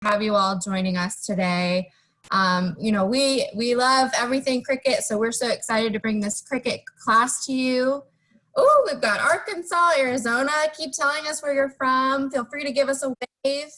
have you all joining us today. You know, we love everything Cricut, so we're so excited to bring this Cricut class to you. Oh, we've got Arkansas, Arizona. Keep telling us where you're from. Feel free to give us a wave.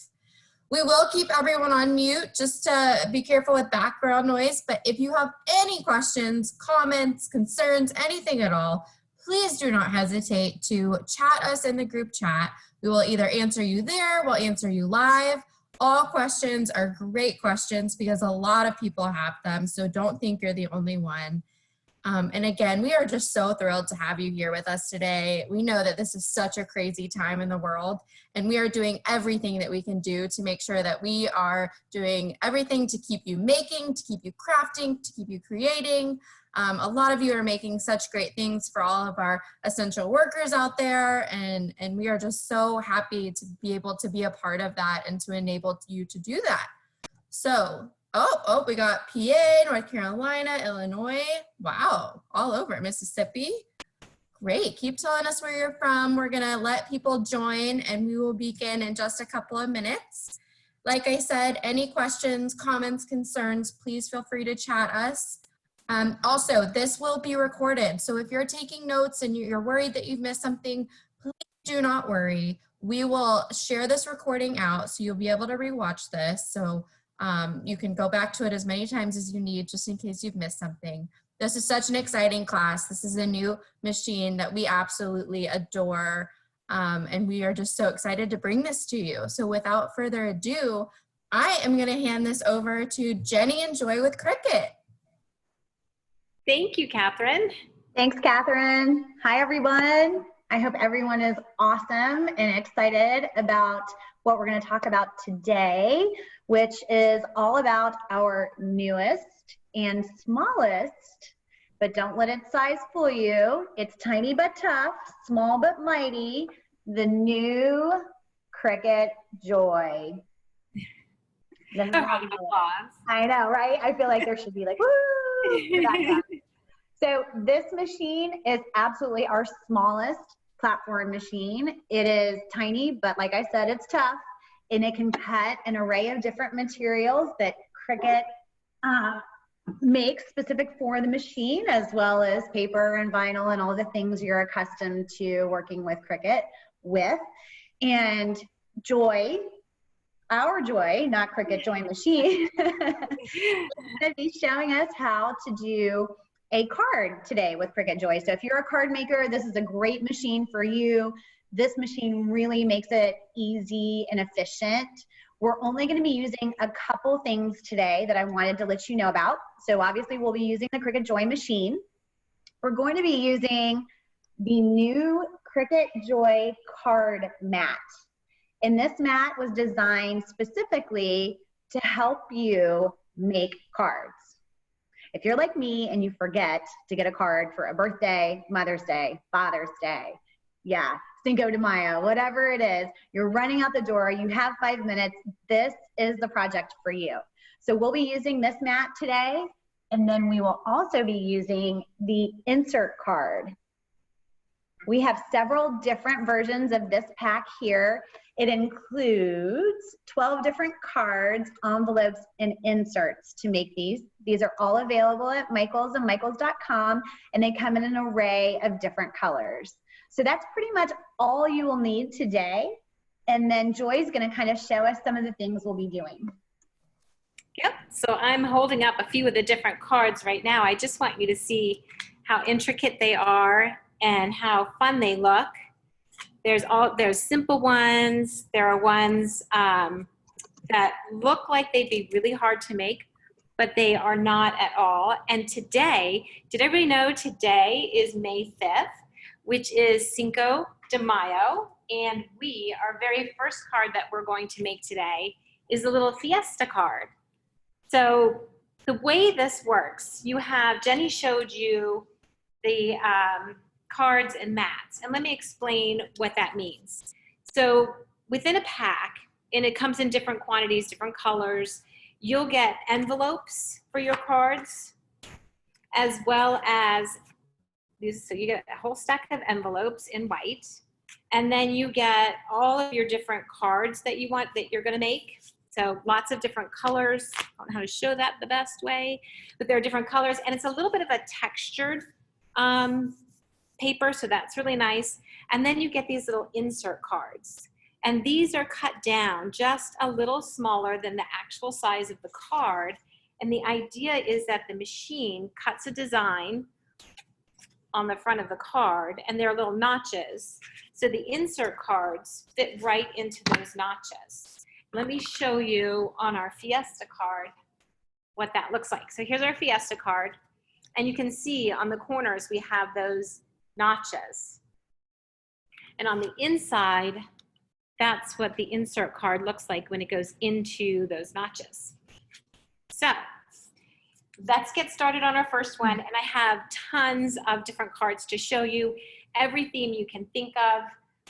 We will keep everyone on mute just to be careful with background noise, but if you have any questions, comments, concerns, anything at all, please do not hesitate to chat us in the group chat. We will either answer you there, we'll answer you live. All questions are great questions because a lot of people have them, so don't think you're the only one. And again, we are just so thrilled to have you here with us today. We know that this is such a crazy time in the world, and we are doing everything that we can do to make sure that we are doing everything to keep you making, to keep you crafting, to keep you creating. A lot of you are making such great things for all of our essential workers out there, and we are just so happy to be able to be a part of that and to enable you to do that. So, we got PA, North Carolina, Illinois. Wow, all over Mississippi. Great, keep telling us where you're from. We're gonna let people join and we will begin in just a couple of minutes. Like I said, any questions, comments, concerns, please feel free to chat us. Also, this will be recorded. So if you're taking notes and you're worried that you've missed something, please do not worry. We will share this recording out so you'll be able to rewatch this. So you can go back to it as many times as you need just in case you've missed something. This is such an exciting class. This is a new machine that we absolutely adore. And we are just so excited to bring this to you. So without further ado, I am gonna hand this over to Jenny and Joy with Cricut. Thank you, Catherine. Thanks, Catherine. Hi, everyone. I hope everyone is awesome and excited about what we're going to talk about today, which is all about our newest and smallest, but don't let its size fool you. It's tiny but tough, small but mighty, the new Cricut Joy. I know, right? I feel like there should be like, woo! So this machine is absolutely our smallest platform machine. It is tiny, but like I said, it's tough, and it can cut an array of different materials that Cricut makes specific for the machine, as well as paper and vinyl and all the things you're accustomed to working with Cricut with. And Joy, our Joy, not Cricut, Joy Machine, is going to be showing us how to do a card today with Cricut Joy. So if you're a card maker, this is a great machine for you. This machine really makes it easy and efficient. We're only going to be using a couple things today that I wanted to let you know about. So obviously we'll be using the Cricut Joy machine. We're going to be using the new Cricut Joy card mat. And this mat was designed specifically to help you make cards. If you're like me and you forget to get a card for a birthday, Mother's Day, Father's Day, Cinco de Mayo, whatever it is, you're running out the door, you have 5 minutes, this is the project for you. So we'll be using this mat today, and then we will also be using the insert card. We have several different versions of this pack here. It includes 12 different cards, envelopes, and inserts to make these. These are all available at Michaels and Michaels.com, and they come in an array of different colors. So that's pretty much all you will need today. And then Joy's gonna kind of show us some of the things we'll be doing. Yep, so I'm holding up a few of the different cards right now. I just want you to see how intricate they are and how fun they look. There's simple ones. There are ones that look like they'd be really hard to make, but they are not at all. And today, did everybody know today is May 5th, which is Cinco de Mayo, and our very first card that we're going to make today is a little Fiesta card. So the way this works, Jenny showed you the cards and mats, and let me explain what that means. So within a pack, and it comes in different quantities, different colors, you'll get envelopes for your cards, as well as these. So you get a whole stack of envelopes in white, and then you get all of your different cards that you want, that you're going to make. So lots of different colors. I don't know how to show that the best way, but there are different colors, and it's a little bit of a textured paper, so that's really nice. And then you get these little insert cards. And these are cut down just a little smaller than the actual size of the card. And the idea is that the machine cuts a design on the front of the card, and there are little notches. So the insert cards fit right into those notches. Let me show you on our Fiesta card what that looks like. So here's our Fiesta card, and you can see on the corners we have those notches. And on the inside, that's what the insert card looks like when it goes into those notches. So let's get started on our first one, and I have tons of different cards to show you, every theme you can think of,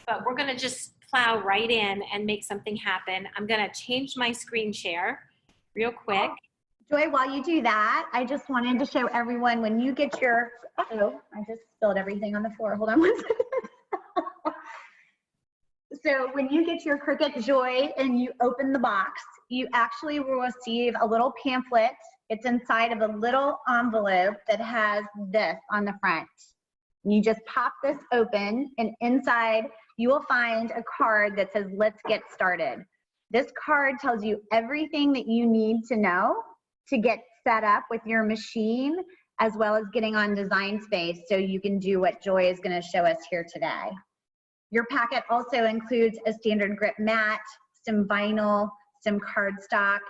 but we're gonna just plow right in and make something happen. I'm gonna change my screen share real quick. Joy, while you do that, I just wanted to show everyone when you get your, uh-oh, I just spilled everything on the floor. Hold on one second. So when you get your Cricut Joy and you open the box, you actually will receive a little pamphlet. It's inside of a little envelope that has this on the front. You just pop this open, and inside you will find a card that says, "Let's get started." This card tells you everything that you need to know to get set up with your machine, as well as getting on Design Space so you can do what Joy is going to show us here today. Your packet also includes a standard grip mat, some vinyl, some cardstock,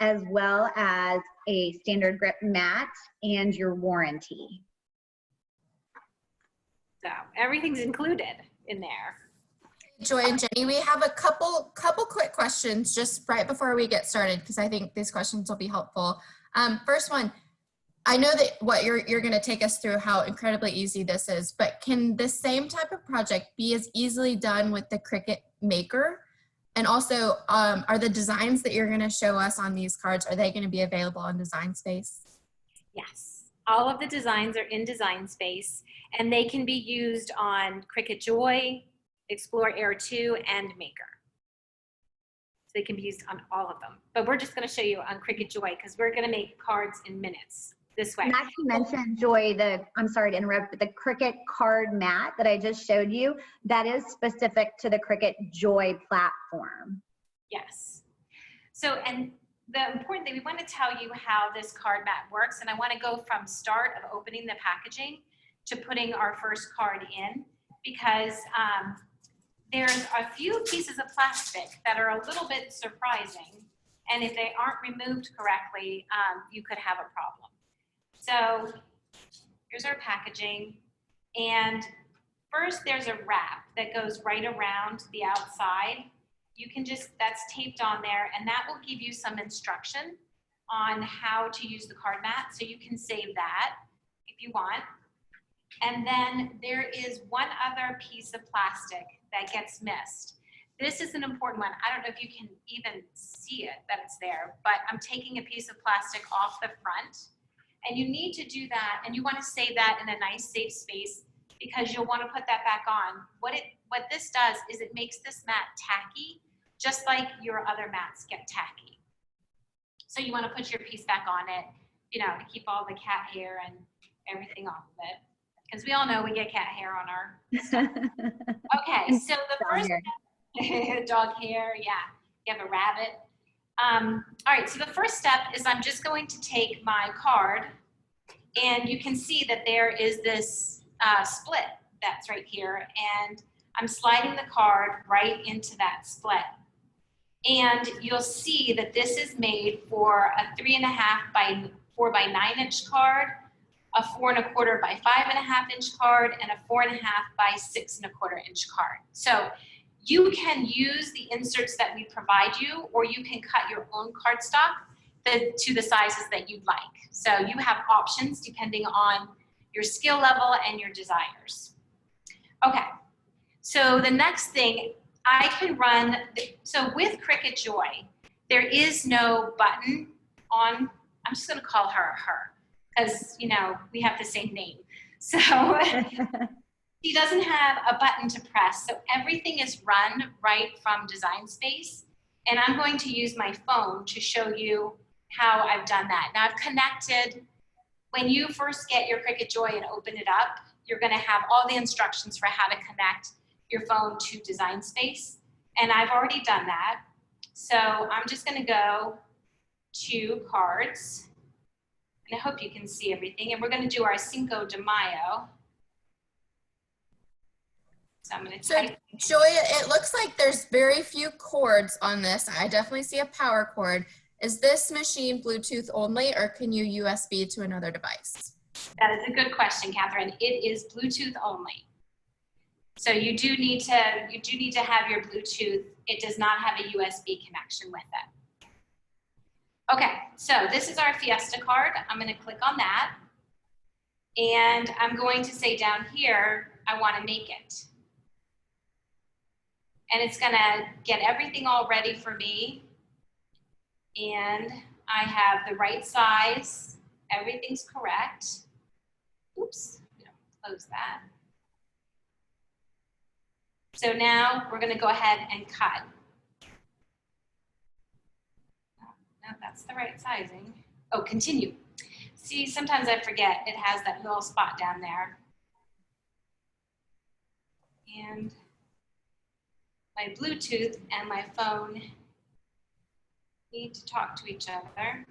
as well as a standard grip mat and your warranty. So everything's included in there. Joy and Jenny, we have a couple quick questions just right before we get started, because I think these questions will be helpful. First one, I know that what you're going to take us through how incredibly easy this is, but can the same type of project be as easily done with the Cricut Maker? And also, are the designs that you're going to show us on these cards, are they going to be available on Design Space? Yes, all of the designs are in Design Space, and they can be used on Cricut Joy, Explore Air 2, and Maker. So they can be used on all of them. But we're just going to show you on Cricut Joy because we're going to make cards in minutes this way. Not to mention, Joy, I'm sorry to interrupt, but the Cricut card mat that I just showed you, that is specific to the Cricut Joy platform. Yes. So, and the important thing, we want to tell you how this card mat works, and I want to go from start of opening the packaging to putting our first card in, because there's a few pieces of plastic that are a little bit surprising, and if they aren't removed correctly, you could have a problem. So here's our packaging, and first there's a wrap that goes right around the outside. You can just, that's taped on there, and that will give you some instruction on how to use the card mat, so you can save that if you want. And then there is one other piece of plastic that gets missed. This is an important one. I don't know if you can even see it, that it's there, but I'm taking a piece of plastic off the front. And you need to do that, and you want to save that in a nice, safe space, because you'll want to put that back on. What this does is it makes this mat tacky, just like your other mats get tacky. So you want to put your piece back on it, you know, to keep all the cat hair and everything off of it. Because we all know we get cat hair on our stuff. Okay, so the first step, dog hair, yeah, you have a rabbit. All right, so the first step is I'm just going to take my card, and you can see that there is this split that's right here, and I'm sliding the card right into that split. And you'll see that this is made for a 3.5 by 4 by 9 inch card, a 4 1/4 by 5 1/2 inch card, and a 4.5 by 6 1/4 inch card. So you can use the inserts that we provide you, or you can cut your own cardstock to the sizes that you'd like. So you have options depending on your skill level and your desires. Okay, so the next thing, I can run, so with Cricut Joy, there is no button on, I'm just gonna call her, because, you know, we have the same name. So she doesn't have a button to press, so everything is run right from Design Space. And I'm going to use my phone to show you how I've done that. Now I've connected, when you first get your Cricut Joy and open it up, you're gonna have all the instructions for how to connect your phone to Design Space. And I've already done that. So I'm just gonna go to cards. And I hope you can see everything. And we're gonna do our Cinco de Mayo. So I'm gonna type. So Joy, it looks like there's very few cords on this. I definitely see a power cord. Is this machine Bluetooth only, or can you USB to another device? That is a good question, Catherine. It is Bluetooth only. So you do need to have your Bluetooth. It does not have a USB connection with it. Okay, so this is our Fiesta card. I'm going to click on that. And I'm going to say down here, I want to make it. And it's going to get everything all ready for me. And I have the right size. Everything's correct. Oops, close that. So now we're going to go ahead and cut. No, that's the right sizing. Oh, continue. See, sometimes I forget it has that little spot down there. And my Bluetooth and my phone need to talk to each other.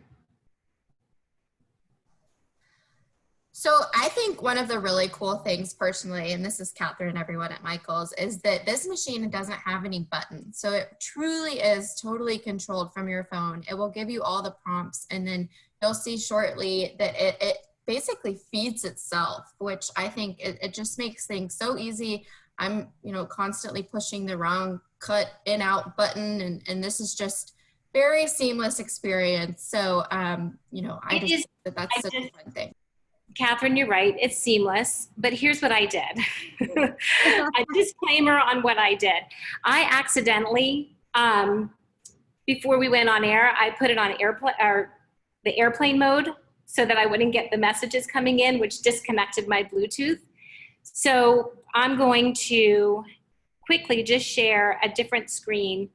So I think one of the really cool things personally, and this is Catherine and everyone at Michael's, is that this machine doesn't have any buttons. So it truly is totally controlled from your phone. It will give you all the prompts, and then you'll see shortly that it basically feeds itself, which I think it just makes things so easy. I'm, constantly pushing the wrong cut in out button, and this is just very seamless experience. So, I just think that that's such a fun thing. Catherine, you're right. It's seamless, but here's what I did. A disclaimer on what I did. I accidentally, before we went on air, I put it on the airplane mode so that I wouldn't get the messages coming in, which disconnected my Bluetooth. So I'm going to quickly just share a different screen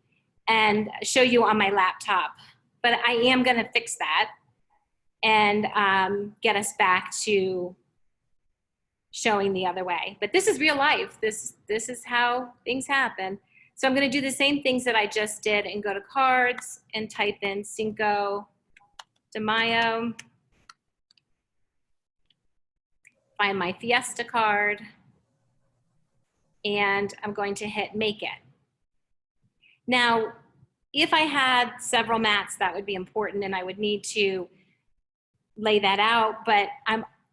and show you on my laptop. But I am going to fix that and get us back to showing the other way. But this is real life. This is how things happen. So I'm going to do the same things that I just did and go to cards and type in Cinco de Mayo. Find my Fiesta card. And I'm going to hit make it. Now, if I had several mats, that would be important and I would need to lay that out, but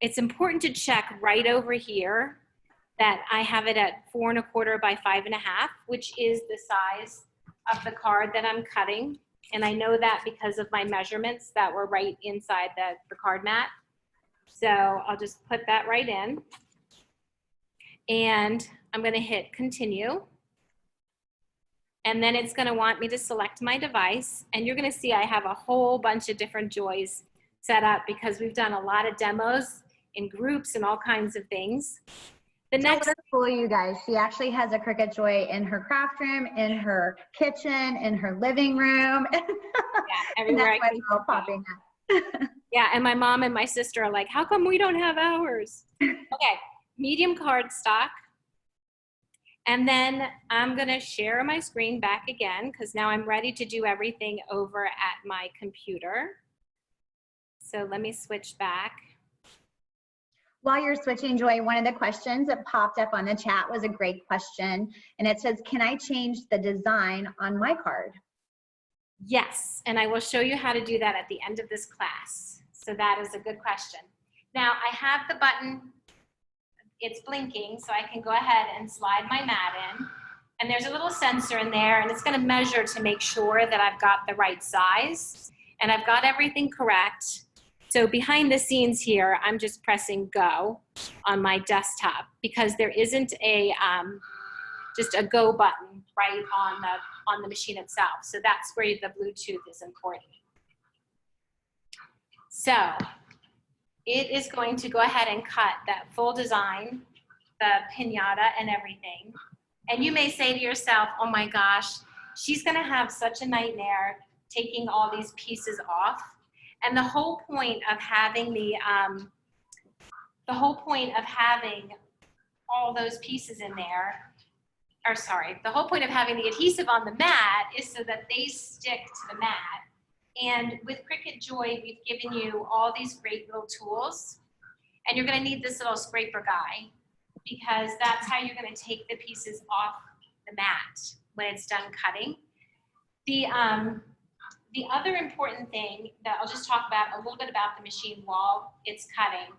it's important to check right over here that I have it at 4 1/4 by 5 1/2, which is the size of the card that I'm cutting. And I know that because of my measurements that were right inside the card mat. So I'll just put that right in. And I'm going to hit continue. And then it's going to want me to select my device. And you're going to see I have a whole bunch of different Joys set up because we've done a lot of demos in groups and all kinds of things. The next, so cool, you guys. She actually has a Cricut Joy in her craft room, in her kitchen, in her living room. Yeah, everywhere. And that's why it's all popping up. Yeah, and my mom and my sister are like, how come we don't have ours? Okay, medium cardstock. And then I'm gonna share my screen back again because now I'm ready to do everything over at my computer. So let me switch back. While you're switching, Joy, one of the questions that popped up on the chat was a great question. And it says, can I change the design on my card? Yes, and I will show you how to do that at the end of this class. So that is a good question. Now I have the button, it's blinking, so I can go ahead and slide my mat in. And there's a little sensor in there and it's gonna measure to make sure that I've got the right size and I've got everything correct. So behind the scenes here, I'm just pressing go on my desktop because there isn't a just a go button right on the machine itself. So that's where the Bluetooth is important. So it is going to go ahead and cut that full design, the piñata and everything. And you may say to yourself, oh my gosh, she's gonna have such a nightmare taking all these pieces off. And the whole point of having all those pieces in there, or sorry, the whole point of having the adhesive on the mat is so that they stick to the mat. And with Cricut Joy, we've given you all these great little tools. And you're gonna need this little scraper guy, because that's how you're gonna take the pieces off the mat when it's done cutting. The other important thing that I'll just talk about a little bit about the machine while it's cutting.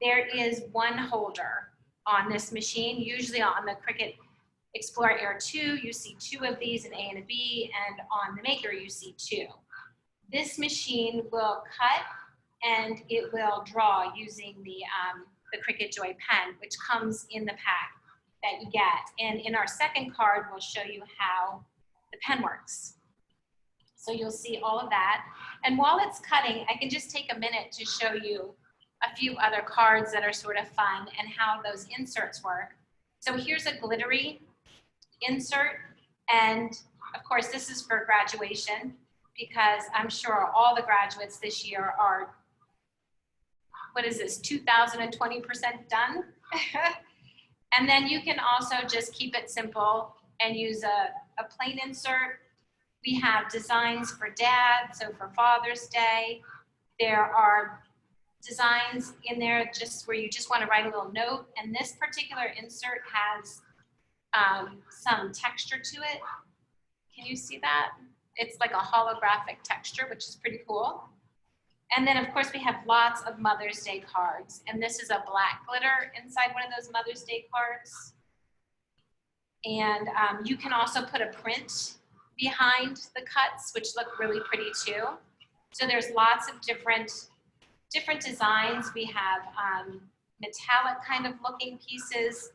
There is one holder on this machine. Usually on the Cricut Explorer Air 2, you see 2 of these, an A and a B, and on the Maker you see 2. This machine will cut and it will draw using the Cricut Joy pen, which comes in the pack that you get. And in our second card, we'll show you how the pen works. So you'll see all of that. And while it's cutting, I can just take a minute to show you a few other cards that are sort of fun and how those inserts work. So here's a glittery insert. And of course, this is for graduation, because I'm sure all the graduates this year are, what is this, 2,020% done? And then you can also just keep it simple and use a plain insert. We have designs for dad, so for Father's Day. There are designs in there just where you just want to write a little note. And this particular insert has some texture to it. Can you see that? It's like a holographic texture, which is pretty cool. And then of course we have lots of Mother's Day cards. And this is a black glitter inside one of those Mother's Day cards. And you can also put a print behind the cuts, which look really pretty too. So there's lots of different designs. We have metallic kind of looking pieces,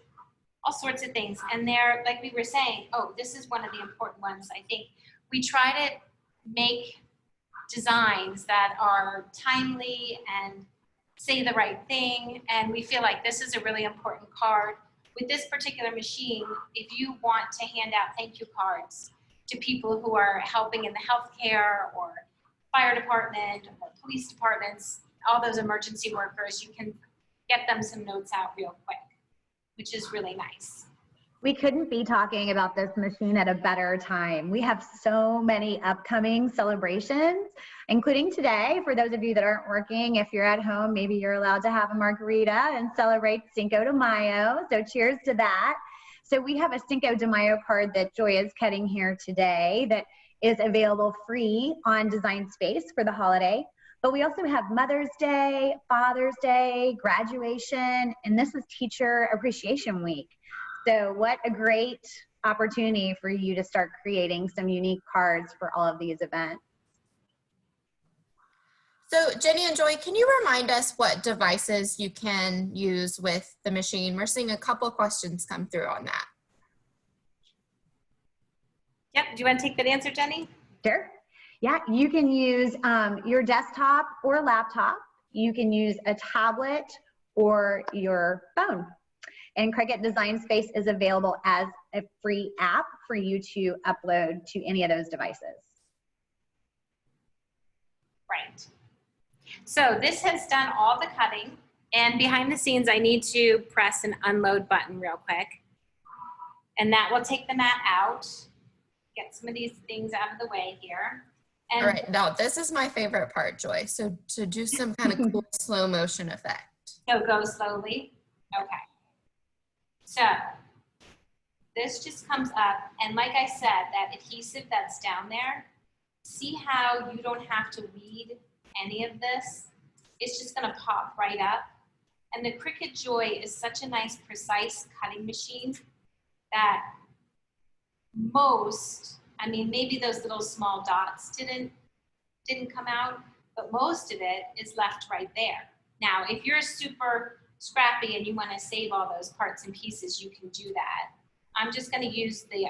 all sorts of things. And they're, like we were saying, oh, this is one of the important ones. I think we try to make designs that are timely and say the right thing. And we feel like this is a really important card. With this particular machine, if you want to hand out thank you cards to people who are helping in the healthcare or fire department or police departments, all those emergency workers, you can get them some notes out real quick, which is really nice. We couldn't be talking about this machine at a better time. We have so many upcoming celebrations, including today. For those of you that aren't working, if you're at home, maybe you're allowed to have a margarita and celebrate Cinco de Mayo. So cheers to that. So we have a Cinco de Mayo card that Joy is cutting here today that is available free on Design Space for the holiday. But we also have Mother's Day, Father's Day, graduation, and this is Teacher Appreciation Week. So what a great opportunity for you to start creating some unique cards for all of these events. So Jenny and Joy, can you remind us what devices you can use with the machine? We're seeing a couple questions come through on that. Yep, do you want to take that answer, Jenny? Sure. Yeah, you can use your desktop or laptop. You can use a tablet or your phone. And Cricut Design Space is available as a free app for you to upload to any of those devices. Right. So this has done all the cutting, and behind the scenes I need to press an unload button real quick. And that will take the mat out, get some of these things out of the way here. And all right, now this is my favorite part, Joy. So to do some kind of cool slow motion effect. So go slowly. Okay. So this just comes up, and like I said, that adhesive that's down there, see how you don't have to weed any of this? It's just gonna pop right up. And the Cricut Joy is such a nice, precise cutting machine that most, I mean, maybe those little small dots didn't come out, but most of it is left right there. Now, if you're super scrappy and you want to save all those parts and pieces, you can do that. I'm just going to use the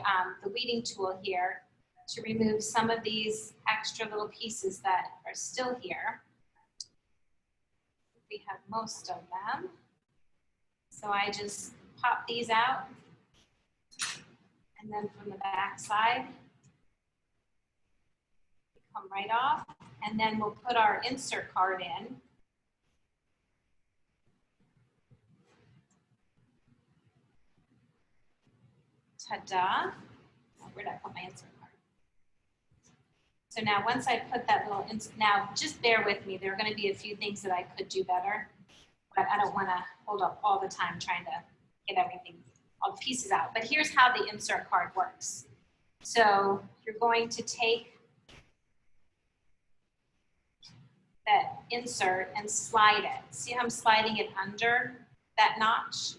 weeding tool here to remove some of these extra little pieces that are still here. We have most of them. So I just pop these out. And then from the back side, come right off, and then we'll put our insert card in. Ta-da. Where did I put my insert card? So now once I put that little insert, now just bear with me. There are going to be a few things that I could do better, but I don't want to hold up all the time trying to get everything, all the pieces out. But here's how the insert card works. So you're going to take that insert and slide it. See how I'm sliding it under that notch?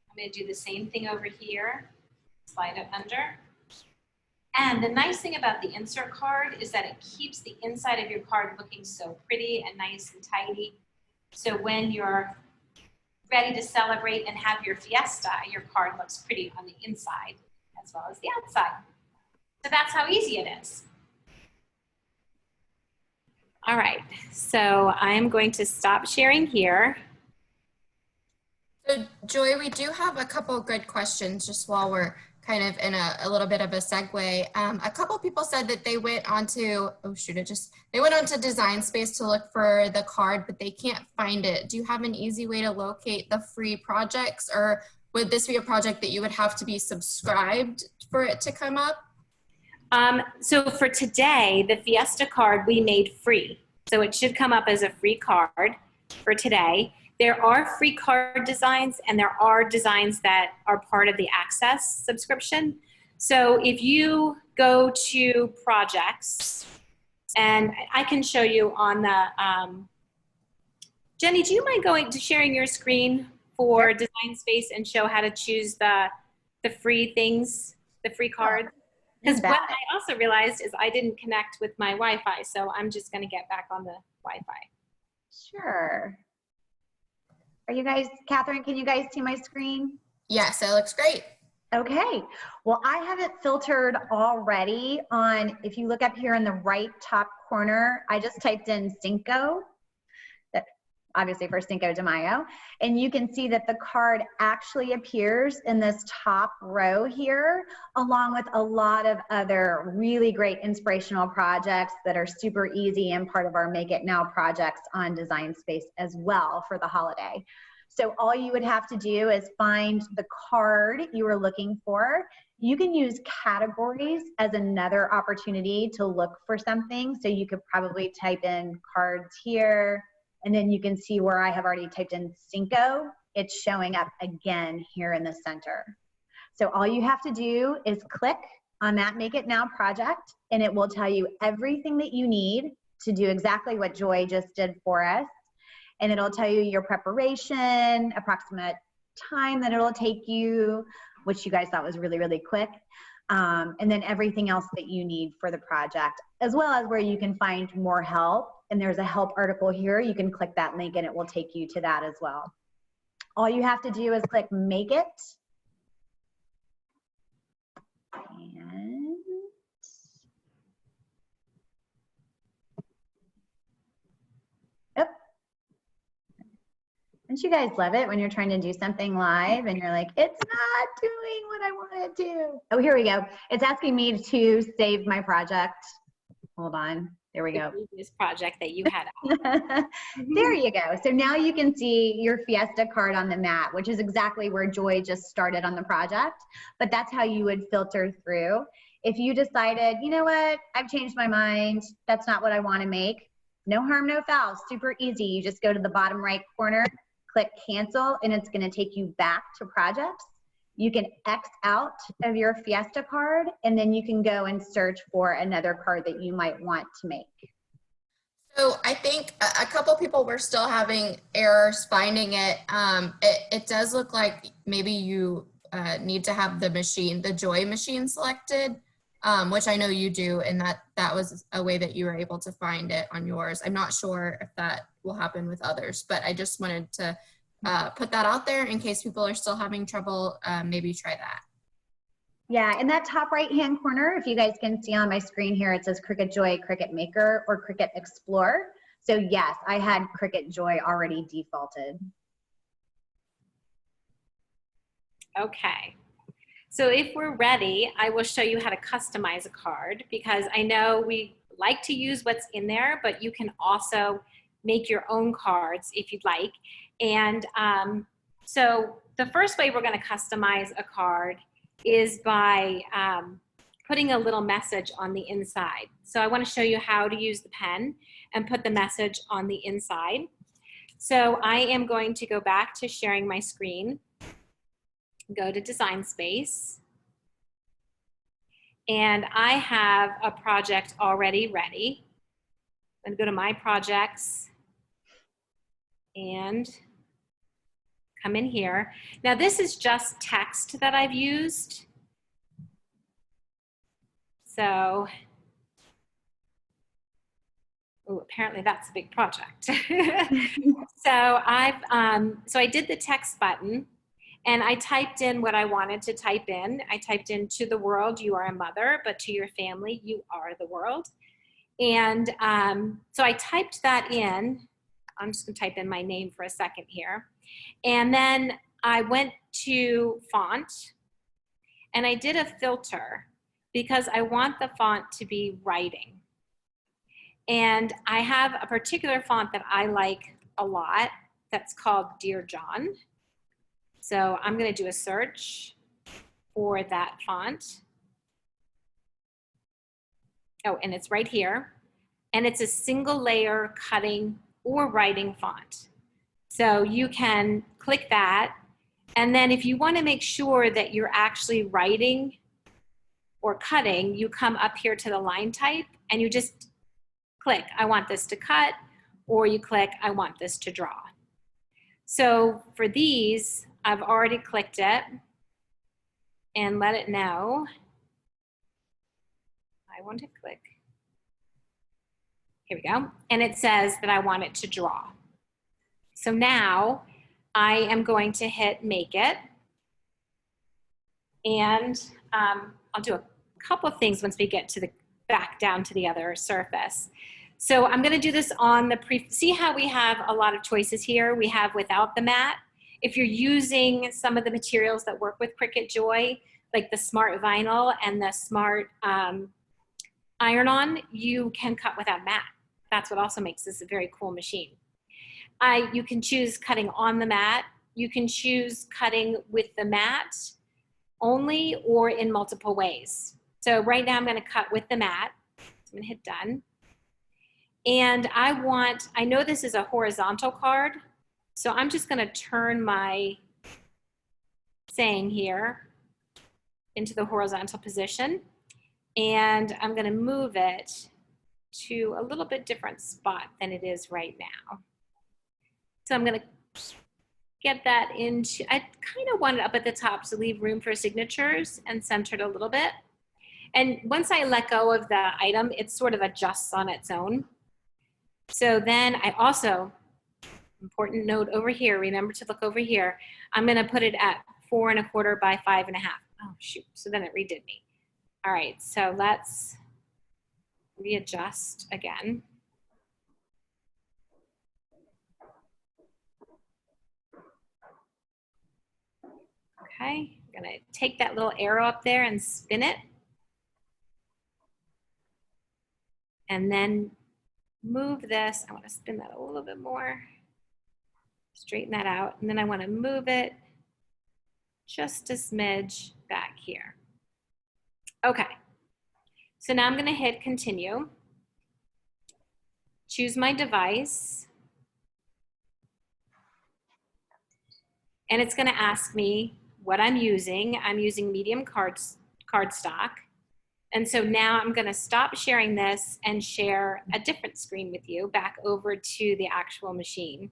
I'm going to do the same thing over here. Slide it under. And the nice thing about the insert card is that it keeps the inside of your card looking so pretty and nice and tidy. So when you're ready to celebrate and have your fiesta, your card looks pretty on the inside as well as the outside. So that's how easy it is. All right, so I'm going to stop sharing here. So Joy, we do have a couple good questions just while we're kind of in a little bit of a segue. A couple people said that they went onto, they went onto Design Space to look for the card, but they can't find it. Do you have an easy way to locate the free projects, or would this be a project that you would have to be subscribed for it to come up? So for today, the Fiesta card we made free. So it should come up as a free card for today. There are free card designs, and there are designs that are part of the Access subscription. So if you go to projects, and I can show you on the, Jenny, do you mind going to sharing your screen for Design Space and show how to choose the free things, the free cards? Because what I also realized is I didn't connect with my Wi-Fi, so I'm just going to get back on the Wi-Fi. Sure. Are you guys, Catherine, can you guys see my screen? Yes, it looks great. Okay. Well, I have it filtered already on, if you look up here in the right top corner, I just typed in Cinco, that obviously for Cinco de Mayo, and you can see that the card actually appears in this top row here, along with a lot of other really great inspirational projects that are super easy and part of our Make It Now projects on Design Space as well for the holiday. So all you would have to do is find the card you were looking for. You can use categories as another opportunity to look for something. So you could probably type in cards here, and then you can see where I have already typed in Cinco. It's showing up again here in the center. So all you have to do is click on that Make It Now project, and it will tell you everything that you need to do exactly what Joy just did for us. And it'll tell you your preparation, approximate time that it'll take you, which you guys thought was really, really quick. And then everything else that you need for the project, as well as where you can find more help. And there's a help article here. You can click that link and it will take you to that as well. All you have to do is click Make It. And don't you guys love it when you're trying to do something live and you're like, it's not doing what I want to do? Oh, here we go. It's asking me to save my project. Hold on. There we go. This project that you had. There you go. So now you can see your Fiesta card on the mat, which is exactly where Joy just started on the project. But that's how you would filter through. If you decided, you know what, I've changed my mind, that's not what I want to make, no harm, no foul. Super easy. You just go to the bottom right corner, click cancel, and it's going to take you back to projects. You can X out of your Fiesta card, and then you can go and search for another card that you might want to make. So I think a couple people were still having errors finding it. It does look like maybe you need to have the Joy machine selected, which I know you do, and that was a way that you were able to find it on yours. I'm not sure if that will happen with others, but I just wanted to put that out there in case people are still having trouble. Maybe try that. Yeah, in that top right-hand corner, if you guys can see on my screen here, it says Cricut Joy, Cricut Maker, or Cricut Explore. So yes, I had Cricut Joy already defaulted. Okay. So if we're ready, I will show you how to customize a card, because I know we like to use what's in there, but you can also make your own cards if you'd like. And so the first way we're going to customize a card is by putting a little message on the inside. So I want to show you how to use the pen and put the message on the inside. So I am going to go back to sharing my screen, go to Design Space, and I have a project already ready. I'm going to go to My Projects and come in here. Now this is just text that I've used. So, oh, apparently that's a big project. So I did the text button and I typed in what I wanted to type in. I typed in, "To the world, you are a mother, but to your family, you are the world." And so I typed that in. I'm just gonna type in my name for a second here. And then I went to font and I did a filter because I want the font to be writing. And I have a particular font that I like a lot that's called Dear John. So I'm going to do a search for that font. Oh, and it's right here. And it's a single layer cutting or writing font. So you can click that. And then if you want to make sure that you're actually writing or cutting, you come up here to the line type and you just click, "I want this to cut," or you click, "I want this to draw." So for these, I've already clicked it and let it know I want to click. Here we go. And it says that I want it to draw. So now I am going to hit Make It. And I'll do a couple of things once we get to the back down to the other surface. So I'm going to do this on the see how we have a lot of choices here. We have without the mat. If you're using some of the materials that work with Cricut Joy, like the Smart Vinyl and the Smart Iron-On, you can cut without mat. That's what also makes this a very cool machine. You can choose cutting on the mat. You can choose cutting with the mat only or in multiple ways. So right now I'm going to cut with the mat. So I'm going to hit done. And I know this is a horizontal card, so I'm just going to turn my saying here into the horizontal position. And I'm going to move it to a little bit different spot than it is right now. So I'm going to get that into, I kind of want it up at the top to leave room for signatures and centered a little bit. And once I let go of the item, it sort of adjusts on its own. So then I also, important note over here, remember to look over here, I'm going to put it at 4 1/4 by 5 1/2. Oh shoot, so then it redid me. All right, so let's readjust again. Okay, I'm gonna take that little arrow up there and spin it. And then move this, I wanna spin that a little bit more. Straighten that out, and then I wanna move it just a smidge back here. Okay, so now I'm gonna hit continue. Choose my device. And it's gonna ask me what I'm using. I'm using medium cardstock. And so now I'm gonna stop sharing this and share a different screen with you back over to the actual machine.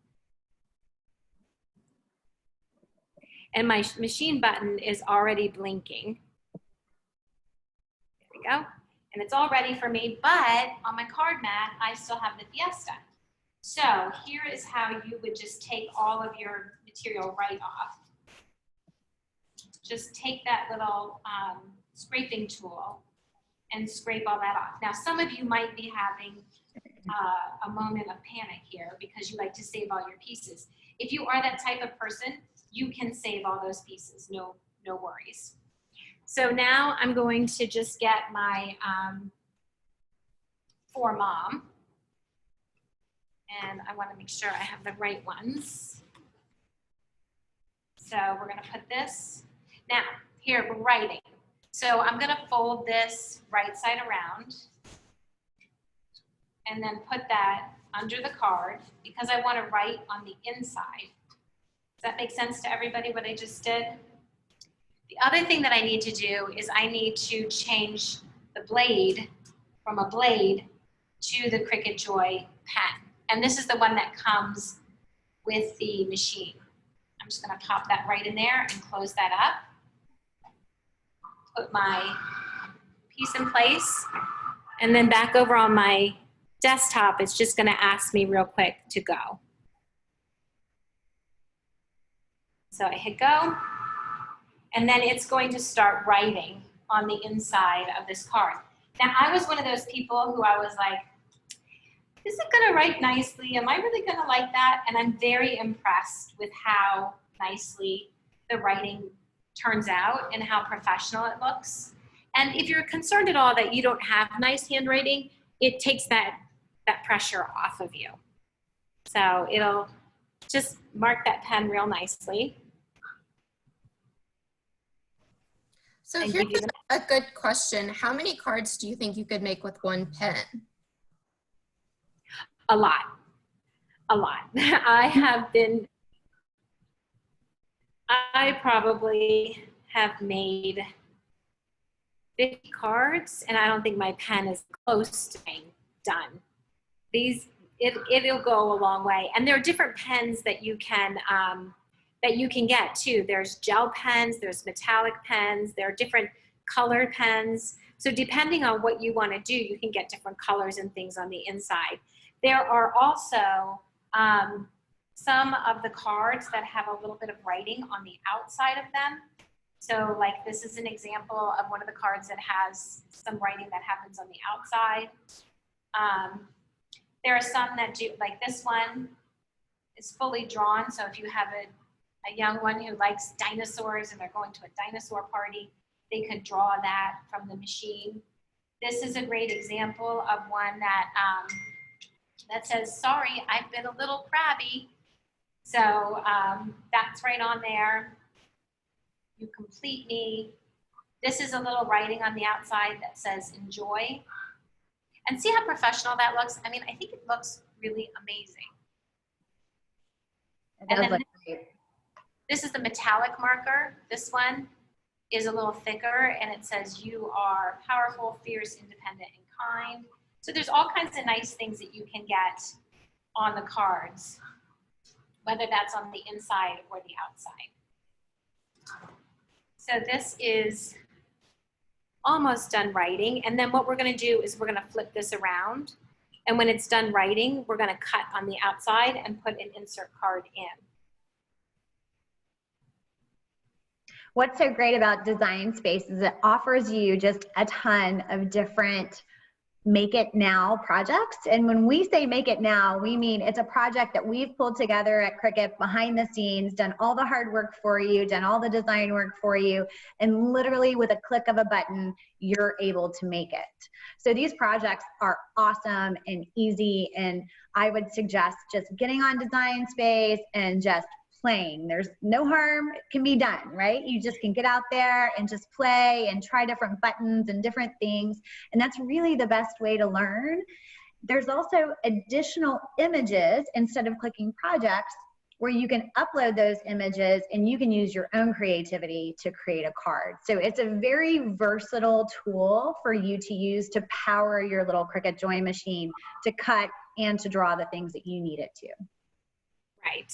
And my machine button is already blinking. There we go. And it's all ready for me, but on my card mat, I still have the Fiesta. So here is how you would just take all of your material right off. Just take that little scraping tool and scrape all that off. Now, some of you might be having a moment of panic here because you like to save all your pieces. If you are that type of person, you can save all those pieces, no worries. So now I'm going to just get my for mom. And I want to make sure I have the right ones. So we're going to put this. Now, here, we're writing. So I'm going to fold this right side around and then put that under the card because I want to write on the inside. Does that make sense to everybody what I just did? The other thing that I need to do is I need to change the blade from a blade to the Cricut Joy pen. And this is the one that comes with the machine. I'm just going to pop that right in there and close that up. Put my piece in place. And then back over on my desktop, it's just going to ask me real quick to go. So I hit go. And then it's going to start writing on the inside of this card. Now, I was one of those people who I was like, is it going to write nicely? Am I really going to like that? And I'm very impressed with how nicely the writing turns out and how professional it looks. And if you're concerned at all that you don't have nice handwriting, it takes that pressure off of you. So it'll just mark that pen real nicely. So here's a good question. How many cards do you think you could make with one pen? A lot. I probably have made 50 cards and I don't think my pen is close to being done. It'll go a long way. And there are different pens that you can get too. There's gel pens, there's metallic pens, there are different colored pens. So depending on what you want to do, you can get different colors and things on the inside. There are also some of the cards that have a little bit of writing on the outside of them. So like this is an example of one of the cards that has some writing that happens on the outside. There are some that do, like this one is fully drawn. So if you have a young one who likes dinosaurs and they're going to a dinosaur party, they could draw that from the machine. This is a great example of one that that says, sorry, I've been a little crabby. So that's right on there. You complete me. This is a little writing on the outside that says enjoy. And see how professional that looks? I mean, I think it looks really amazing. It does look great. This is the metallic marker. This one is a little thicker and it says you are powerful, fierce, independent, and kind. So there's all kinds of nice things that you can get on the cards, whether that's on the inside or the outside. So this is almost done writing. And then what we're going to do is we're going to flip this around. And when it's done writing, we're going to cut on the outside and put an insert card in. What's so great about Design Space is it offers you just a ton of different make it now projects. And when we say make it now, we mean it's a project that we've pulled together at Cricut behind the scenes, done all the hard work for you, done all the design work for you, and literally with a click of a button, you're able to make it. So these projects are awesome and easy, and I would suggest just getting on Design Space and just playing. There's no harm can be done, right? You just can get out there and just play and try different buttons and different things. And that's really the best way to learn. There's also additional images instead of clicking projects where you can upload those images and you can use your own creativity to create a card. So it's a very versatile tool for you to use to power your little Cricut Joy machine to cut and to draw the things that you need it to. Right.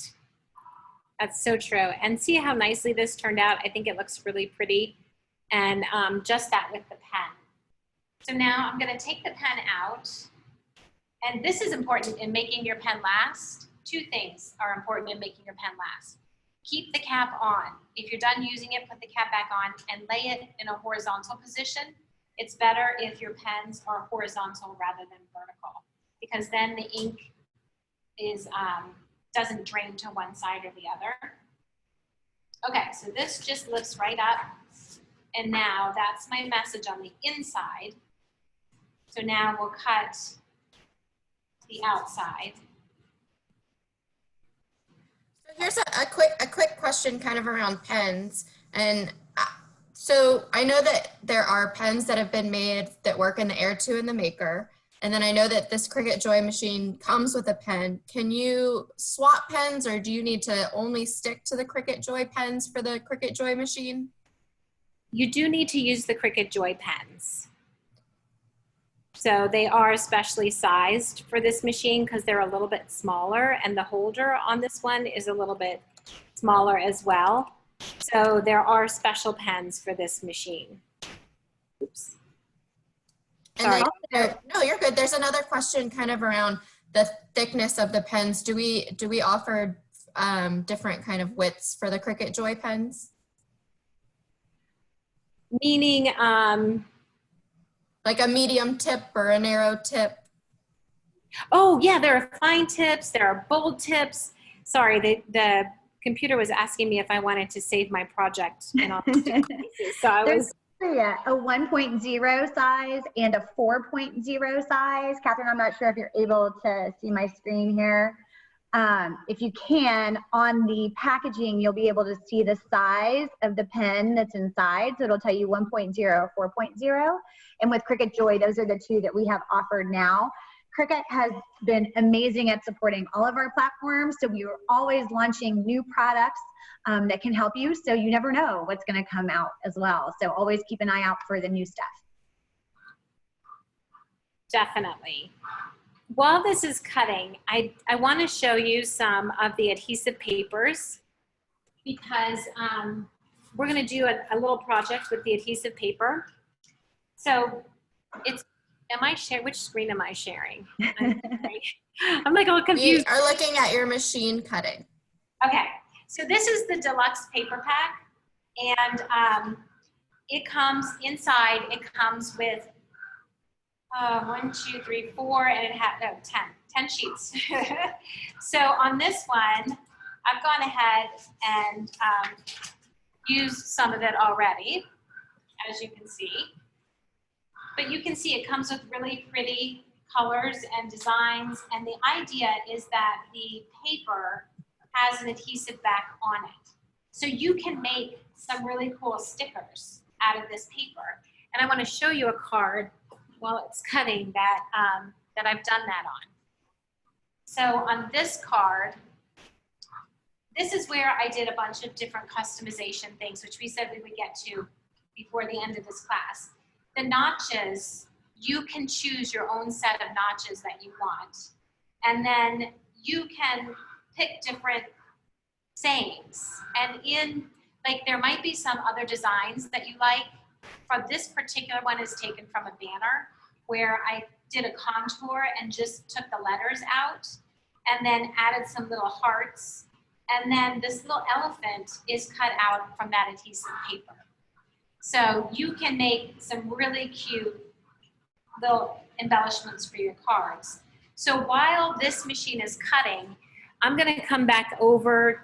That's so true. And see how nicely this turned out? I think it looks really pretty. And just that with the pen. So now I'm going to take the pen out. And this is important in making your pen last. Two things are important in making your pen last. Keep the cap on. If you're done using it, put the cap back on and lay it in a horizontal position. It's better if your pens are horizontal rather than vertical, because then the ink is doesn't drain to one side or the other. Okay, so this just lifts right up. And now that's my message on the inside. So now we'll cut the outside. So here's a quick question kind of around pens. And so I know that there are pens that have been made that work in the Air 2 in the maker. And then I know that this Cricut Joy machine comes with a pen. Can you swap pens, or do you need to only stick to the Cricut Joy pens for the Cricut Joy machine? You do need to use the Cricut Joy pens. So they are specially sized for this machine because they're a little bit smaller, and the holder on this one is a little bit smaller as well. So there are special pens for this machine. Oops. And then, no, you're good. There's another question kind of around the thickness of the pens. Do we offer different kind of widths for the Cricut Joy pens? Meaning, like a medium tip or a narrow tip? oh yeah, there are fine tips, there are bold tips. Sorry, the computer was asking me if I wanted to save my project in all these different pieces. So I was. Yeah, a 1.0 size and a 4.0 size. Catherine, I'm not sure if you're able to see my screen here. If you can, on the packaging, you'll be able to see the size of the pen that's inside. So it'll tell you 1.0 or 4.0. And with Cricut Joy, those are the two that we have offered now. Cricut has been amazing at supporting all of our platforms. So we are always launching new products that can help you. So you never know what's going to come out as well. So always keep an eye out for the new stuff. Definitely. While this is cutting, I want to show you some of the adhesive papers because we're going to do a little project with the adhesive paper. So it's, which screen am I sharing? I'm like all confused. We are looking at your machine cutting. Okay, so this is the deluxe paper pack, and it comes inside, it comes with 1, 2, 3, 4, and it has 10 sheets. So on this one, I've gone ahead and used some of it already, as you can see. But you can see it comes with really pretty colors and designs, and the idea is that the paper has an adhesive back on it. So you can make some really cool stickers out of this paper. And I want to show you a card while it's cutting that, that I've done that on. So on this card, this is where I did a bunch of different customization things, which we said we would get to before the end of this class. The notches, you can choose your own set of notches that you want. And then you can pick different sayings. And like, there might be some other designs that you like. From this particular one is taken from a banner where I did a contour and just took the letters out and then added some little hearts. And then this little elephant is cut out from that adhesive paper. So you can make some really cute little embellishments for your cards. So while this machine is cutting, I'm going to come back over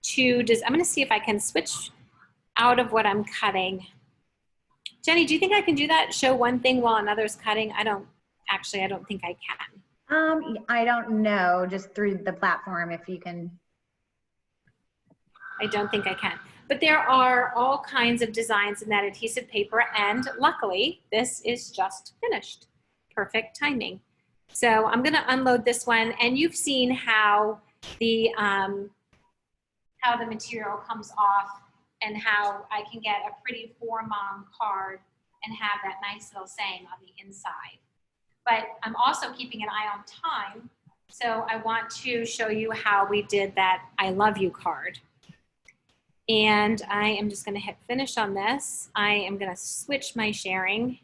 to, I'm going to see if I can switch out of what I'm cutting. Jenny, do you think I can do that? Show one thing while another's cutting? I don't think I can. I don't know, just through the platform, if you can. I don't think I can. But there are all kinds of designs in that adhesive paper, and luckily, this is just finished. Perfect timing. So I'm going to unload this one, and you've seen how the material comes off and how I can get a pretty for-mom card and have that nice little saying on the inside. But I'm also keeping an eye on time, so I want to show you how we did that I love you card. And I am just going to hit finish on this. I am going to switch my sharing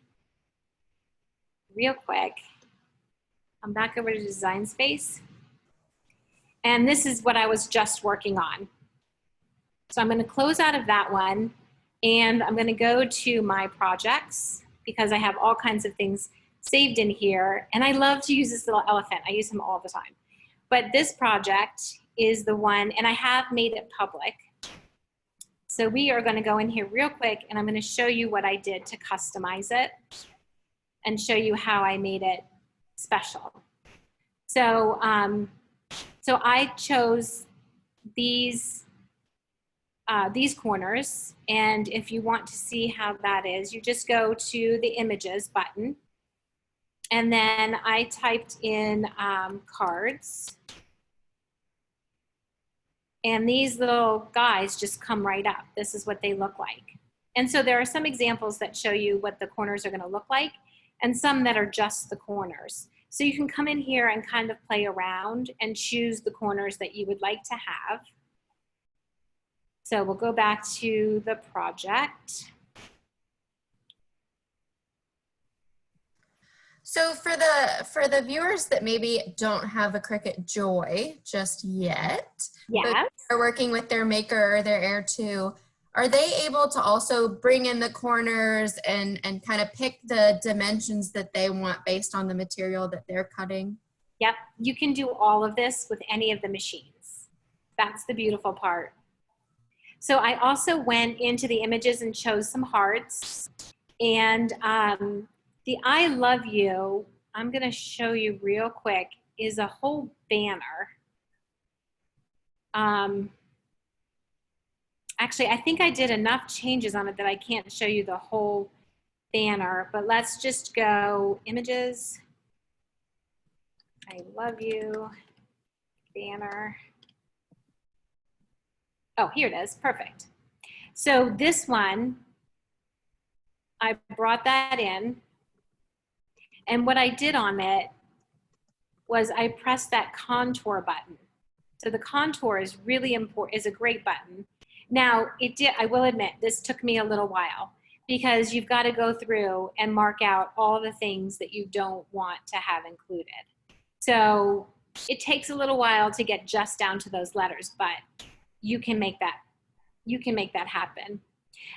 real quick. I'm back over to Design Space. And this is what I was just working on. So I'm going to close out of that one, and I'm going to go to my projects because I have all kinds of things saved in here. And I love to use this little elephant. I use him all the time. But this project is the one, and I have made it public. So we are going to go in here real quick and I'm going to show you what I did to customize it and show you how I made it special. So, so I chose these corners, and if you want to see how that is, you just go to the images button, and then I typed in cards, and these little guys just come right up. This is what they look like. And so there are some examples that show you what the corners are going to look like, and some that are just the corners. So you can come in here and kind of play around and choose the corners that you would like to have. So we'll go back to the project. So for the viewers that maybe don't have a Cricut Joy just yet, Yes. but are working with their Maker or their Air 2, are they able to also bring in the corners and kind of pick the dimensions that they want based on the material that they're cutting? Yep, you can do all of this with any of the machines. That's the beautiful part. So I also went into the images and chose some hearts. And the I love you, I'm gonna show you real quick, is a whole banner. Actually, I think I did enough changes on it that I can't show you the whole banner, but let's just go images. I love you, banner. Oh, here it is, perfect. So this one, I brought that in, and what I did on it was I pressed that contour button. So the contour is really important, is a great button. Now, I will admit, this took me a little while because you've got to go through and mark out all the things that you don't want to have included. So it takes a little while to get just down to those letters, but you can make that happen.